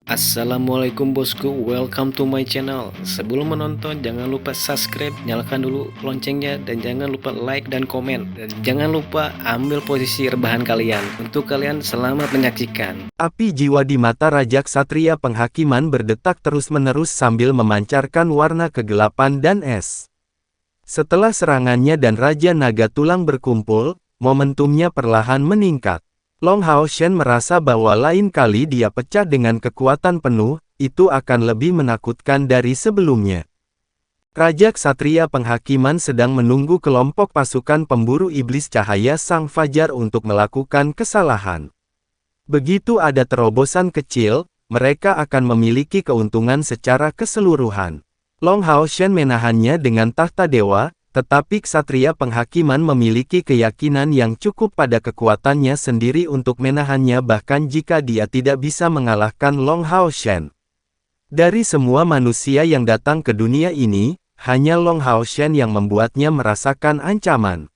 Assalamualaikum bosku, welcome to my channel. Sebelum menonton jangan lupa subscribe, nyalakan dulu loncengnya, dan jangan lupa like dan komen. Dan jangan lupa ambil posisi rebahan kalian. Untuk kalian selamat menyaksikan. Api jiwa di mata Raja Ksatria Penghakiman berdetak terus-menerus sambil memancarkan warna kegelapan dan es. Setelah serangannya dan Raja Naga Tulang berkumpul, momentumnya perlahan meningkat. Long Hao Shen merasa bahwa lain kali dia pecah dengan kekuatan penuh, itu akan lebih menakutkan dari sebelumnya. Raja Ksatria Penghakiman sedang menunggu kelompok pasukan pemburu iblis cahaya Sang Fajar untuk melakukan kesalahan. Begitu ada terobosan kecil, mereka akan memiliki keuntungan secara keseluruhan. Long Hao Shen menahannya dengan tahta dewa, tetapi Ksatria Penghakiman memiliki keyakinan yang cukup pada kekuatannya sendiri untuk menahannya bahkan jika dia tidak bisa mengalahkan Long Hao Shen. Dari semua manusia yang datang ke dunia ini, hanya Long Hao Shen yang membuatnya merasakan ancaman.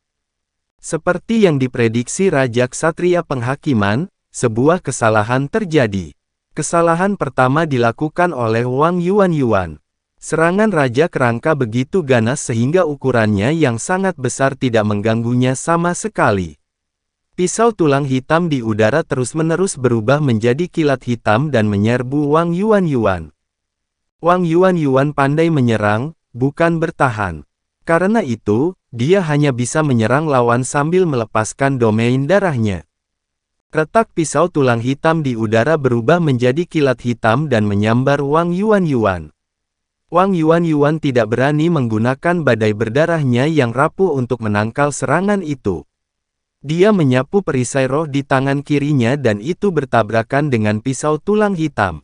Seperti yang diprediksi Raja Ksatria Penghakiman, sebuah kesalahan terjadi. Kesalahan pertama dilakukan oleh Wang Yuan. Serangan Raja Kerangka begitu ganas sehingga ukurannya yang sangat besar tidak mengganggunya sama sekali. Pisau tulang hitam di udara terus-menerus berubah menjadi kilat hitam dan menyerbu Wang Yuan. Wang Yuan pandai menyerang, bukan bertahan. Karena itu, dia hanya bisa menyerang lawan sambil melepaskan domain darahnya. Retak pisau tulang hitam di udara berubah menjadi kilat hitam dan menyambar Wang Yuan. Wang Yuan tidak berani menggunakan badai berdarahnya yang rapuh untuk menangkal serangan itu. Dia menyapu perisai roh di tangan kirinya dan itu bertabrakan dengan pisau tulang hitam.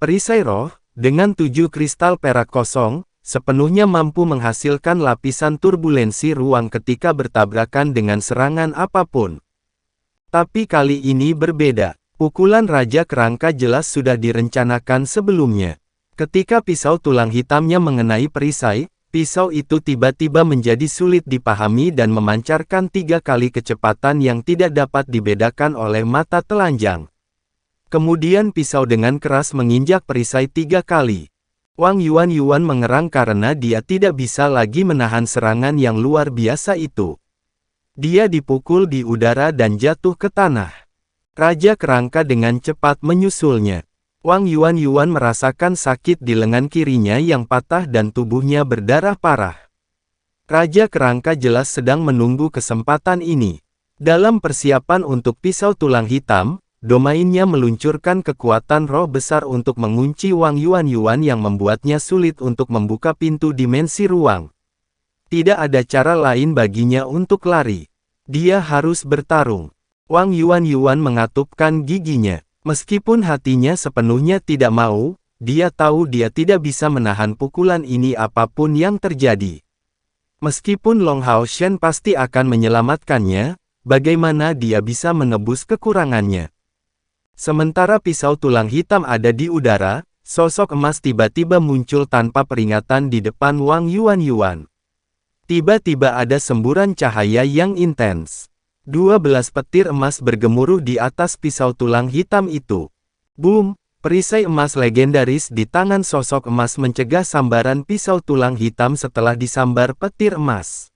Perisai roh, dengan 7 kristal perak kosong, sepenuhnya mampu menghasilkan lapisan turbulensi ruang ketika bertabrakan dengan serangan apapun. Tapi kali ini berbeda. Pukulan Raja Kerangka jelas sudah direncanakan sebelumnya. Ketika pisau tulang hitamnya mengenai perisai, pisau itu tiba-tiba menjadi sulit dipahami dan memancarkan 3 kali kecepatan yang tidak dapat dibedakan oleh mata telanjang. Kemudian pisau dengan keras menginjak perisai 3 kali. Wang Yuan mengerang karena dia tidak bisa lagi menahan serangan yang luar biasa itu. Dia dipukul di udara dan jatuh ke tanah. Raja Kerangka dengan cepat menyusulnya. Wang Yuan merasakan sakit di lengan kirinya yang patah dan tubuhnya berdarah parah. Raja Kerangka jelas sedang menunggu kesempatan ini. Dalam persiapan untuk pisau tulang hitam, domainnya meluncurkan kekuatan roh besar untuk mengunci Wang Yuan yang membuatnya sulit untuk membuka pintu dimensi ruang. Tidak ada cara lain baginya untuk lari. Dia harus bertarung. Wang Yuan mengatupkan giginya. Meskipun hatinya sepenuhnya tidak mau, dia tahu dia tidak bisa menahan pukulan ini apapun yang terjadi. Meskipun Long Hao Shen pasti akan menyelamatkannya, bagaimana dia bisa menebus kekurangannya? Sementara pisau tulang hitam ada di udara, sosok emas tiba-tiba muncul tanpa peringatan di depan Wang Yuan. Tiba-tiba ada semburan cahaya yang intens. 12 petir emas bergemuruh di atas pisau tulang hitam itu. Boom! Perisai emas legendaris di tangan sosok emas mencegah sambaran pisau tulang hitam setelah disambar petir emas.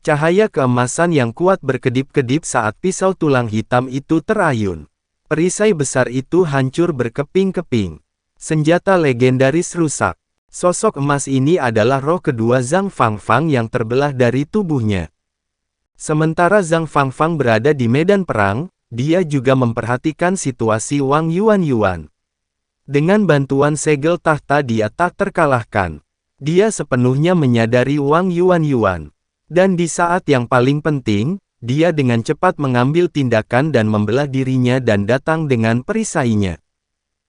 Cahaya keemasan yang kuat berkedip-kedip saat pisau tulang hitam itu terayun. Perisai besar itu hancur berkeping-keping. Senjata legendaris rusak. Sosok emas ini adalah roh kedua Zhang Fangfang yang terbelah dari tubuhnya. Sementara Zhang Fangfang berada di medan perang, dia juga memperhatikan situasi Wang Yuan. Dengan bantuan segel tahta dia tak terkalahkan. Dia sepenuhnya menyadari Wang Yuan. Dan di saat yang paling penting, dia dengan cepat mengambil tindakan dan membelah dirinya dan datang dengan perisainya.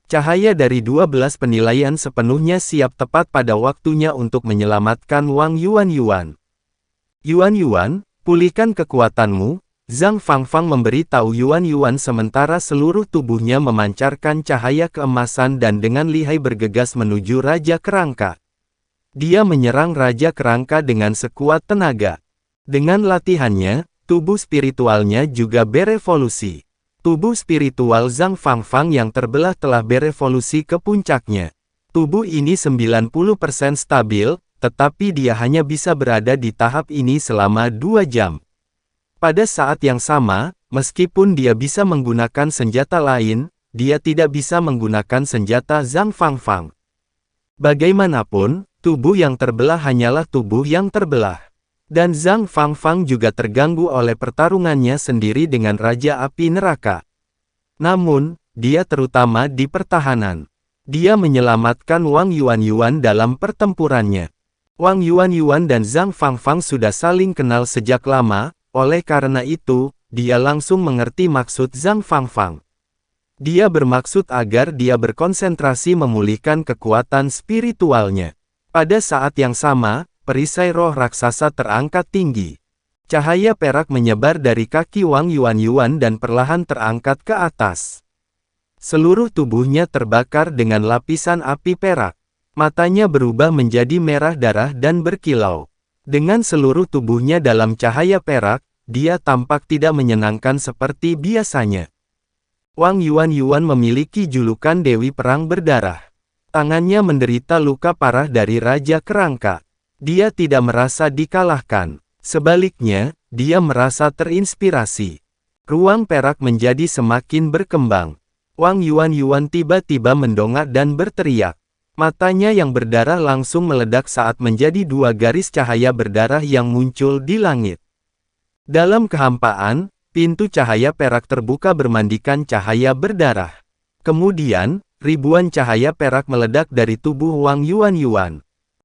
Cahaya dari 12 penilaian sepenuhnya siap tepat pada waktunya untuk menyelamatkan Wang Yuan. Pulihkan kekuatanmu, Zhang Fangfang memberitahu Yuan sementara seluruh tubuhnya memancarkan cahaya keemasan dan dengan lihai bergegas menuju Raja Kerangka. Dia menyerang Raja Kerangka dengan sekuat tenaga. Dengan latihannya, tubuh spiritualnya juga berevolusi. Tubuh spiritual Zhang Fangfang yang terbelah telah berevolusi ke puncaknya. Tubuh ini 90% stabil, tetapi dia hanya bisa berada di tahap ini selama 2 jam. Pada saat yang sama, meskipun dia bisa menggunakan senjata lain, dia tidak bisa menggunakan senjata Zhang Fangfang. Bagaimanapun, tubuh yang terbelah hanyalah tubuh yang terbelah. Dan Zhang Fangfang juga terganggu oleh pertarungannya sendiri dengan Raja Api Neraka. Namun, dia terutama di pertahanan. Dia menyelamatkan Wang Yuanyuan dalam pertempurannya. Wang Yuanyuan dan Zhang Fangfang sudah saling kenal sejak lama, oleh karena itu, dia langsung mengerti maksud Zhang Fangfang. Dia bermaksud agar dia berkonsentrasi memulihkan kekuatan spiritualnya. Pada saat yang sama, perisai roh raksasa terangkat tinggi. Cahaya perak menyebar dari kaki Wang Yuanyuan dan perlahan terangkat ke atas. Seluruh tubuhnya terbakar dengan lapisan api perak. Matanya berubah menjadi merah darah dan berkilau. Dengan seluruh tubuhnya dalam cahaya perak, dia tampak tidak menyenangkan seperti biasanya. Wang Yuanyuan memiliki julukan Dewi Perang Berdarah. Tangannya menderita luka parah dari Raja Kerangka. Dia tidak merasa dikalahkan. Sebaliknya, dia merasa terinspirasi. Ruang perak menjadi semakin berkembang. Wang Yuanyuan tiba-tiba mendongak dan berteriak. Matanya yang berdarah langsung meledak saat menjadi 2 garis cahaya berdarah yang muncul di langit. Dalam kehampaan, pintu cahaya perak terbuka bermandikan cahaya berdarah. Kemudian, ribuan cahaya perak meledak dari tubuh Wang Yuanyuan.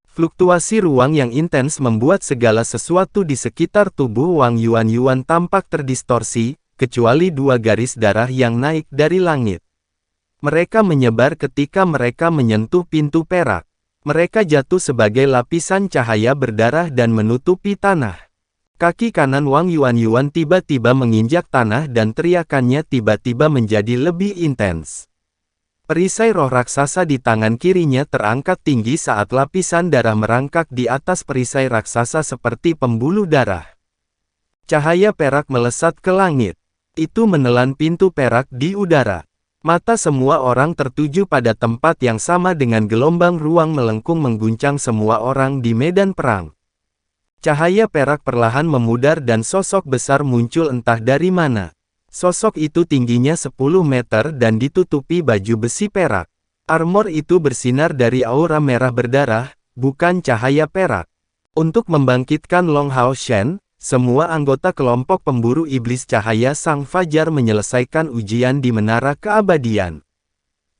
Fluktuasi ruang yang intens membuat segala sesuatu di sekitar tubuh Wang Yuanyuan tampak terdistorsi, kecuali 2 garis darah yang naik dari langit. Mereka menyebar ketika mereka menyentuh pintu perak. Mereka jatuh sebagai lapisan cahaya berdarah dan menutupi tanah. Kaki kanan Wang Yuanyuan tiba-tiba menginjak tanah dan teriakannya tiba-tiba menjadi lebih intens. Perisai roh raksasa di tangan kirinya terangkat tinggi saat lapisan darah merangkak di atas perisai raksasa seperti pembuluh darah. Cahaya perak melesat ke langit. Itu menelan pintu perak di udara. Mata semua orang tertuju pada tempat yang sama dengan gelombang ruang melengkung mengguncang semua orang di medan perang. Cahaya perak perlahan memudar dan sosok besar muncul entah dari mana. Sosok itu tingginya 10 meter dan ditutupi baju besi perak. Armor itu bersinar dari aura merah berdarah, bukan cahaya perak. Untuk membangkitkan Long Hao Shen, semua anggota kelompok pemburu iblis cahaya Sang Fajar menyelesaikan ujian di Menara Keabadian.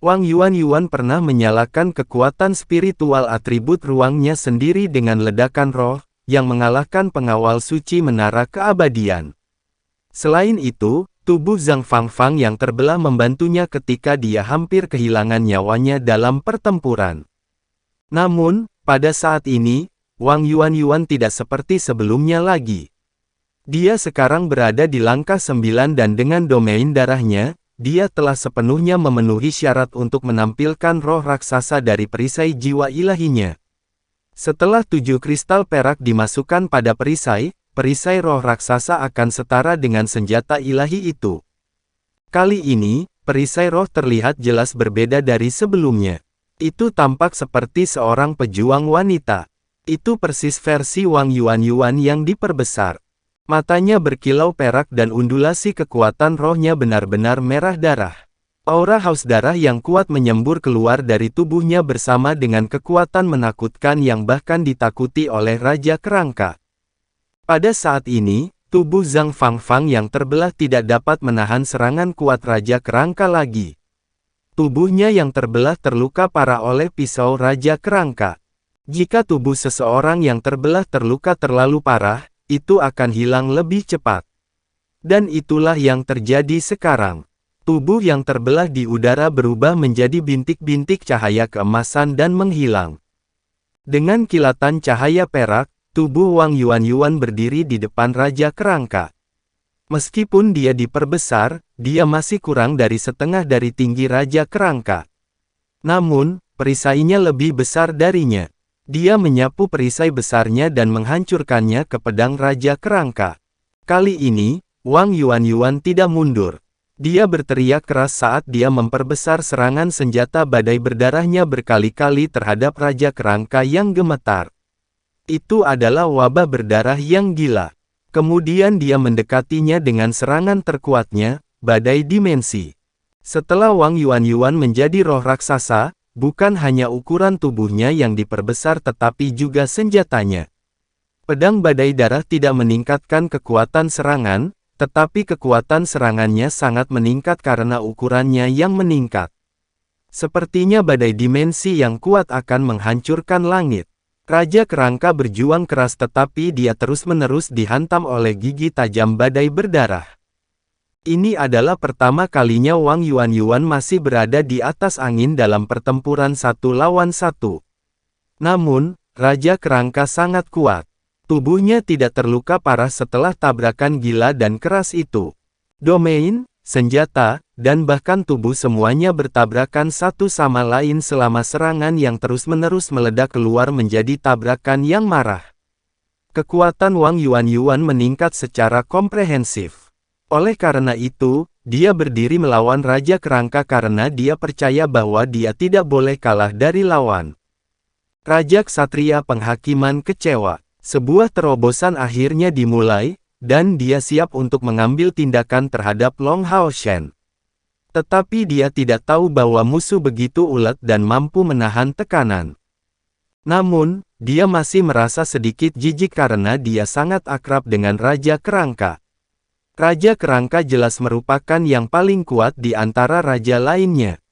Wang Yuanyuan pernah menyalakan kekuatan spiritual atribut ruangnya sendiri dengan ledakan roh, yang mengalahkan pengawal suci Menara Keabadian. Selain itu, tubuh Zhang Fangfang yang terbelah membantunya ketika dia hampir kehilangan nyawanya dalam pertempuran. Namun, pada saat ini, Wang Yuanyuan tidak seperti sebelumnya lagi. Dia sekarang berada di langkah 9 dan dengan domain darahnya, dia telah sepenuhnya memenuhi syarat untuk menampilkan roh raksasa dari perisai jiwa ilahinya. Setelah 7 kristal perak dimasukkan pada perisai roh raksasa akan setara dengan senjata ilahi itu. Kali ini, perisai roh terlihat jelas berbeda dari sebelumnya. Itu tampak seperti seorang pejuang wanita. Itu persis versi Wang Yuanyuan yang diperbesar. Matanya berkilau perak dan undulasi kekuatan rohnya benar-benar merah darah. Aura haus darah yang kuat menyembur keluar dari tubuhnya bersama dengan kekuatan menakutkan yang bahkan ditakuti oleh Raja Kerangka. Pada saat ini, tubuh Zhang Fangfang yang terbelah tidak dapat menahan serangan kuat Raja Kerangka lagi. Tubuhnya yang terbelah terluka parah oleh pisau Raja Kerangka. Jika tubuh seseorang yang terbelah terluka terlalu parah, itu akan hilang lebih cepat. Dan itulah yang terjadi sekarang. Tubuh yang terbelah di udara berubah menjadi bintik-bintik cahaya keemasan dan menghilang. Dengan kilatan cahaya perak, tubuh Wang Yuanyuan berdiri di depan Raja Kerangka. Meskipun dia diperbesar, dia masih kurang dari setengah dari tinggi Raja Kerangka. Namun, perisainya lebih besar darinya. Dia menyapu perisai besarnya dan menghancurkannya ke pedang Raja Kerangka. Kali ini, Wang Yuanyuan tidak mundur. Dia berteriak keras saat dia memperbesar serangan senjata badai berdarahnya berkali-kali terhadap Raja Kerangka yang gemetar. Itu adalah wabah berdarah yang gila. Kemudian dia mendekatinya dengan serangan terkuatnya, badai dimensi. Setelah Wang Yuanyuan menjadi roh raksasa, bukan hanya ukuran tubuhnya yang diperbesar tetapi juga senjatanya. Pedang badai darah tidak meningkatkan kekuatan serangan, tetapi kekuatan serangannya sangat meningkat karena ukurannya yang meningkat. Sepertinya badai dimensi yang kuat akan menghancurkan langit. Raja Kerangka berjuang keras tetapi dia terus-menerus dihantam oleh gigi tajam badai berdarah. Ini adalah pertama kalinya Wang Yuanyuan masih berada di atas angin dalam pertempuran 1 lawan 1. Namun, Raja Kerangka sangat kuat. Tubuhnya tidak terluka parah setelah tabrakan gila dan keras itu. Domain, senjata, dan bahkan tubuh semuanya bertabrakan satu sama lain selama serangan yang terus-menerus meledak keluar menjadi tabrakan yang marah. Kekuatan Wang Yuanyuan meningkat secara komprehensif. Oleh karena itu, dia berdiri melawan Raja Kerangka karena dia percaya bahwa dia tidak boleh kalah dari lawan. Raja Ksatria Penghakiman kecewa. Sebuah terobosan akhirnya dimulai, dan dia siap untuk mengambil tindakan terhadap Long Hao Shen. Tetapi dia tidak tahu bahwa musuh begitu ulet dan mampu menahan tekanan. Namun, dia masih merasa sedikit jijik karena dia sangat akrab dengan Raja Kerangka. Raja Kerangka jelas merupakan yang paling kuat di antara raja lainnya.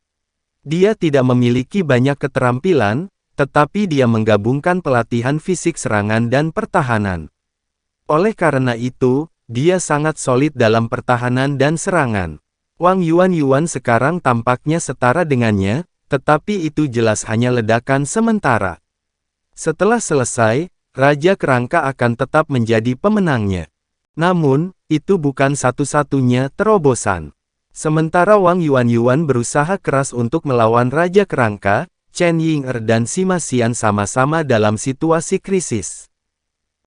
Dia tidak memiliki banyak keterampilan, tetapi dia menggabungkan pelatihan fisik serangan dan pertahanan. Oleh karena itu, dia sangat solid dalam pertahanan dan serangan. Wang Yuanyuan sekarang tampaknya setara dengannya, tetapi itu jelas hanya ledakan sementara. Setelah selesai, Raja Kerangka akan tetap menjadi pemenangnya. Namun, itu bukan satu-satunya terobosan. Sementara Wang Yuanyuan berusaha keras untuk melawan Raja Kerangka, Chen Ying'er dan Sima Xian sama-sama dalam situasi krisis.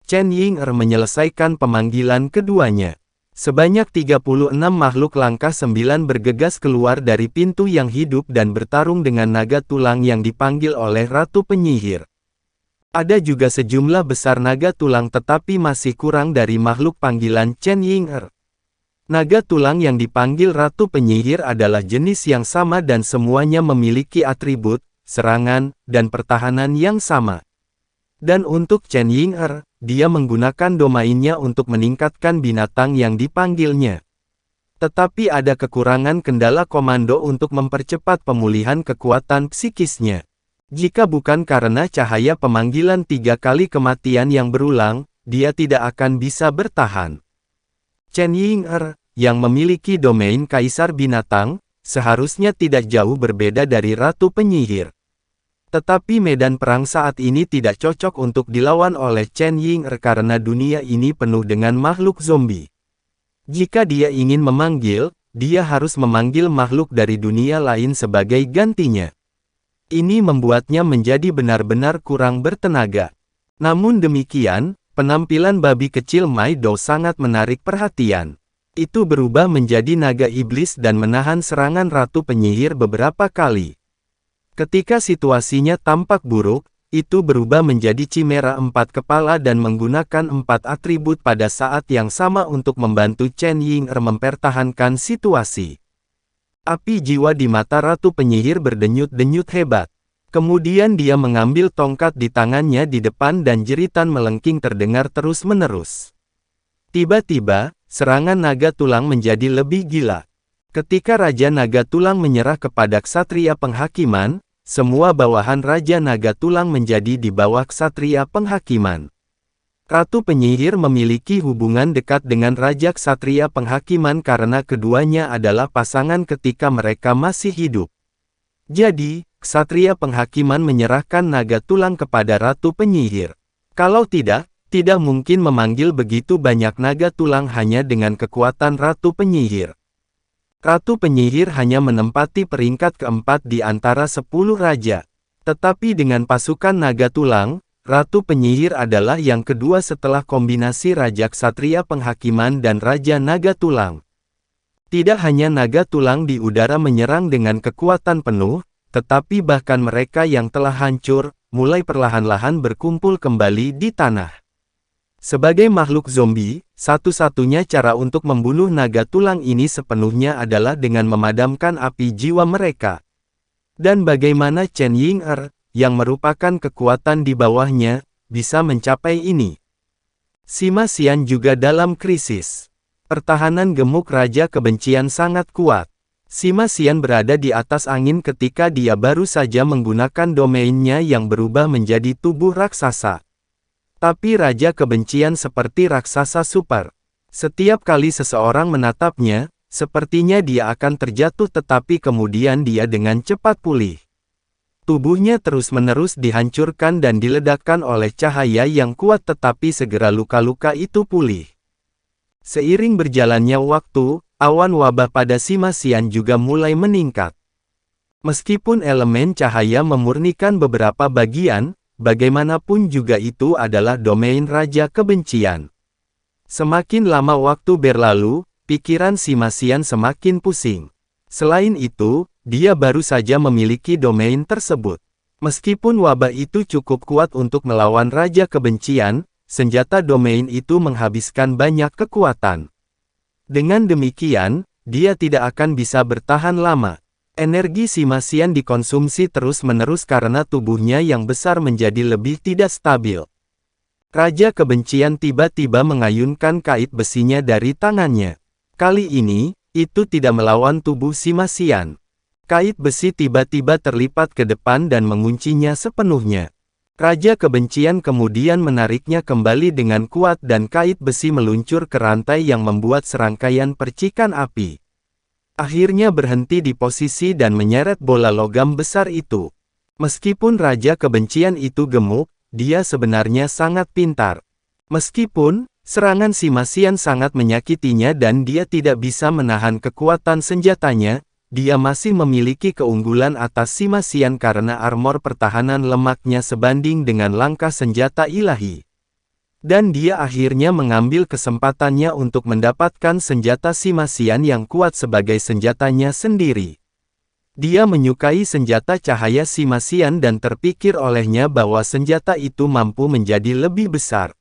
Chen Ying'er menyelesaikan pemanggilan keduanya. Sebanyak 36 makhluk langkah 9 bergegas keluar dari pintu yang hidup dan bertarung dengan naga tulang yang dipanggil oleh Ratu Penyihir. Ada juga sejumlah besar naga tulang tetapi masih kurang dari makhluk panggilan Chen Ying'er. Naga tulang yang dipanggil Ratu Penyihir adalah jenis yang sama dan semuanya memiliki atribut, serangan, dan pertahanan yang sama. Dan untuk Chen Ying'er, dia menggunakan domainnya untuk meningkatkan binatang yang dipanggilnya. Tetapi ada kekurangan kendala komando untuk mempercepat pemulihan kekuatan psikisnya. Jika bukan karena cahaya pemanggilan 3 kali kematian yang berulang, dia tidak akan bisa bertahan. Chen Ying'er, yang memiliki domain Kaisar Binatang, seharusnya tidak jauh berbeda dari Ratu Penyihir. Tetapi medan perang saat ini tidak cocok untuk dilawan oleh Chen Ying'er karena dunia ini penuh dengan makhluk zombie. Jika dia ingin memanggil, dia harus memanggil makhluk dari dunia lain sebagai gantinya. Ini membuatnya menjadi benar-benar kurang bertenaga. Namun demikian, penampilan babi kecil Mai Dou sangat menarik perhatian. Itu berubah menjadi naga iblis dan menahan serangan Ratu Penyihir beberapa kali. Ketika situasinya tampak buruk, itu berubah menjadi Chimera 4 kepala dan menggunakan 4 atribut pada saat yang sama untuk membantu Chen Ying'er mempertahankan situasi. Api jiwa di mata Ratu Penyihir berdenyut-denyut hebat. Kemudian dia mengambil tongkat di tangannya di depan dan jeritan melengking terdengar terus-menerus. Tiba-tiba, serangan naga tulang menjadi lebih gila. Ketika Raja Naga Tulang menyerah kepada Ksatria Penghakiman, semua bawahan Raja Naga Tulang menjadi di bawah Ksatria Penghakiman. Ratu Penyihir memiliki hubungan dekat dengan Raja Ksatria Penghakiman karena keduanya adalah pasangan ketika mereka masih hidup. Jadi, Ksatria Penghakiman menyerahkan naga tulang kepada Ratu Penyihir. Kalau tidak mungkin memanggil begitu banyak naga tulang hanya dengan kekuatan Ratu Penyihir. Ratu Penyihir hanya menempati peringkat keempat di antara 10 raja. Tetapi dengan pasukan naga tulang, Ratu Penyihir adalah yang kedua setelah kombinasi Raja Ksatria Penghakiman dan Raja Naga Tulang. Tidak hanya naga tulang di udara menyerang dengan kekuatan penuh, tetapi bahkan mereka yang telah hancur, mulai perlahan-lahan berkumpul kembali di tanah. Sebagai makhluk zombie, satu-satunya cara untuk membunuh naga tulang ini sepenuhnya adalah dengan memadamkan api jiwa mereka. Dan bagaimana Chen Ying'er, yang merupakan kekuatan di bawahnya, bisa mencapai ini? Sima Xian juga dalam krisis. Pertahanan gemuk Raja Kebencian sangat kuat. Sima Xian berada di atas angin ketika dia baru saja menggunakan domainnya yang berubah menjadi tubuh raksasa. Tapi Raja Kebencian seperti raksasa super. Setiap kali seseorang menatapnya, sepertinya dia akan terjatuh tetapi kemudian dia dengan cepat pulih. Tubuhnya terus-menerus dihancurkan dan diledakkan oleh cahaya yang kuat tetapi segera luka-luka itu pulih. Seiring berjalannya waktu, awan wabah pada Sima Xian juga mulai meningkat. Meskipun elemen cahaya memurnikan beberapa bagian, bagaimanapun juga itu adalah domain Raja Kebencian. Semakin lama waktu berlalu, pikiran Sima Xian semakin pusing. Selain itu, dia baru saja memiliki domain tersebut. Meskipun wabah itu cukup kuat untuk melawan Raja Kebencian, senjata domain itu menghabiskan banyak kekuatan. Dengan demikian, dia tidak akan bisa bertahan lama. Energi Sima Xian dikonsumsi terus-menerus karena tubuhnya yang besar menjadi lebih tidak stabil. Raja Kebencian tiba-tiba mengayunkan kait besinya dari tangannya. Kali ini, itu tidak melawan tubuh Sima Xian. Kait besi tiba-tiba terlipat ke depan dan menguncinya sepenuhnya. Raja Kebencian kemudian menariknya kembali dengan kuat dan kait besi meluncur ke rantai yang membuat serangkaian percikan api. Akhirnya berhenti di posisi dan menyeret bola logam besar itu. Meskipun Raja Kebencian itu gemuk, dia sebenarnya sangat pintar. Meskipun serangan Sima Xian sangat menyakitinya dan dia tidak bisa menahan kekuatan senjatanya, dia masih memiliki keunggulan atas Sima Xian karena armor pertahanan lemaknya sebanding dengan langkah senjata ilahi. Dan dia akhirnya mengambil kesempatannya untuk mendapatkan senjata Sima Xian yang kuat sebagai senjatanya sendiri. Dia menyukai senjata cahaya Sima Xian dan terpikir olehnya bahwa senjata itu mampu menjadi lebih besar.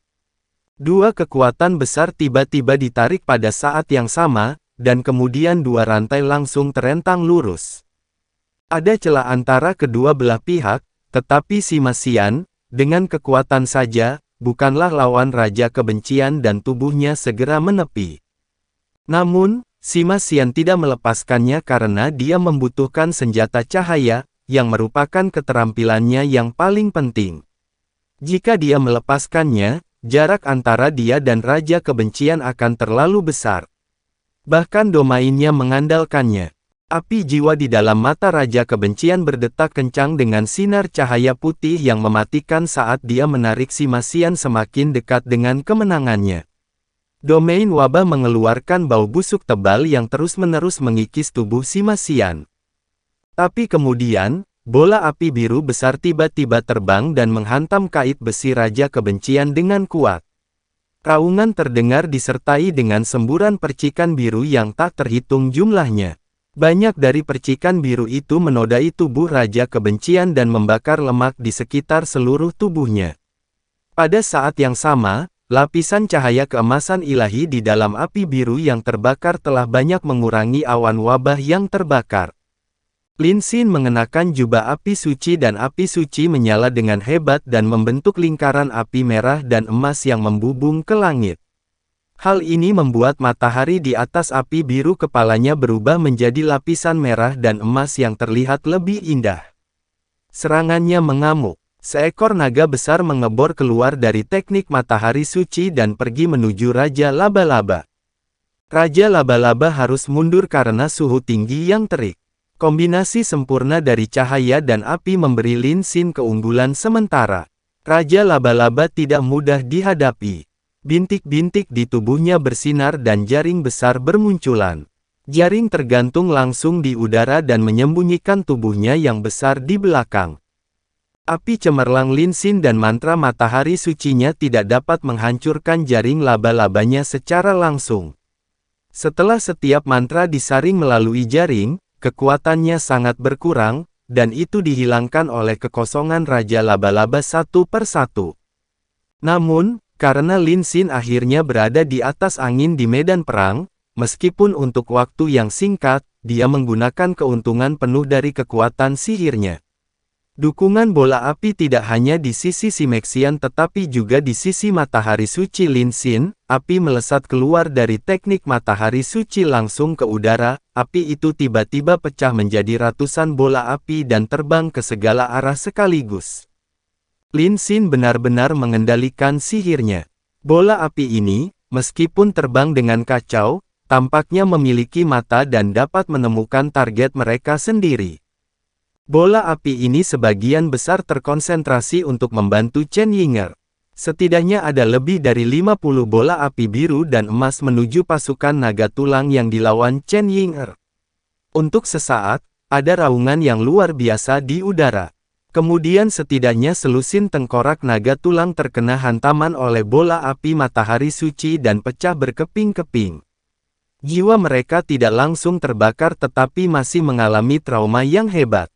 Dua kekuatan besar tiba-tiba ditarik pada saat yang sama, dan kemudian dua rantai langsung terentang lurus. Ada celah antara kedua belah pihak, tetapi Sima Xian, dengan kekuatan saja, bukanlah lawan Raja Kebencian dan tubuhnya segera menepi. Namun, Sima Xian tidak melepaskannya karena dia membutuhkan senjata cahaya, yang merupakan keterampilannya yang paling penting. Jika dia melepaskannya, jarak antara dia dan Raja Kebencian akan terlalu besar. Bahkan domainnya mengandalkannya. Api jiwa di dalam mata Raja Kebencian berdetak kencang dengan sinar cahaya putih yang mematikan saat dia menarik Sima Xian semakin dekat dengan kemenangannya. Domain wabah mengeluarkan bau busuk tebal yang terus-menerus mengikis tubuh Sima Xian. Tapi kemudian, bola api biru besar tiba-tiba terbang dan menghantam kait besi Raja Kebencian dengan kuat. Raungan terdengar disertai dengan semburan percikan biru yang tak terhitung jumlahnya. Banyak dari percikan biru itu menodai tubuh Raja Kebencian dan membakar lemak di sekitar seluruh tubuhnya. Pada saat yang sama, lapisan cahaya keemasan ilahi di dalam api biru yang terbakar telah banyak mengurangi awan wabah yang terbakar. Lin Xin mengenakan jubah api suci dan api suci menyala dengan hebat dan membentuk lingkaran api merah dan emas yang membubung ke langit. Hal ini membuat matahari di atas api biru kepalanya berubah menjadi lapisan merah dan emas yang terlihat lebih indah. Serangannya mengamuk. Seekor naga besar mengebor keluar dari teknik matahari suci dan pergi menuju Raja Laba-Laba. Raja Laba-Laba harus mundur karena suhu tinggi yang terik. Kombinasi sempurna dari cahaya dan api memberi Lin Xin keunggulan sementara. Raja Laba-Laba tidak mudah dihadapi. Bintik-bintik di tubuhnya bersinar dan jaring besar bermunculan. Jaring tergantung langsung di udara dan menyembunyikan tubuhnya yang besar di belakang. Api cemerlang Lin Xin dan mantra matahari sucinya tidak dapat menghancurkan jaring laba-labanya secara langsung. Setelah setiap mantra disaring melalui jaring, kekuatannya sangat berkurang, dan itu dihilangkan oleh kekosongan Raja Laba-Laba satu per satu. Namun, karena Lin Xin akhirnya berada di atas angin di medan perang, meskipun untuk waktu yang singkat, dia menggunakan keuntungan penuh dari kekuatan sihirnya. Dukungan bola api tidak hanya di sisi Simexian tetapi juga di sisi matahari suci Lin Xin. Api melesat keluar dari teknik matahari suci langsung ke udara. Api itu tiba-tiba pecah menjadi ratusan bola api dan terbang ke segala arah sekaligus. Lin Xin benar-benar mengendalikan sihirnya. Bola api ini, meskipun terbang dengan kacau, tampaknya memiliki mata dan dapat menemukan target mereka sendiri. Bola api ini sebagian besar terkonsentrasi untuk membantu Chen Yinger. Setidaknya ada lebih dari 50 bola api biru dan emas menuju pasukan naga tulang yang dilawan Chen Yinger. Untuk sesaat, ada raungan yang luar biasa di udara. Kemudian setidaknya selusin tengkorak naga tulang terkena hantaman oleh bola api matahari suci dan pecah berkeping-keping. Jiwa mereka tidak langsung terbakar tetapi masih mengalami trauma yang hebat.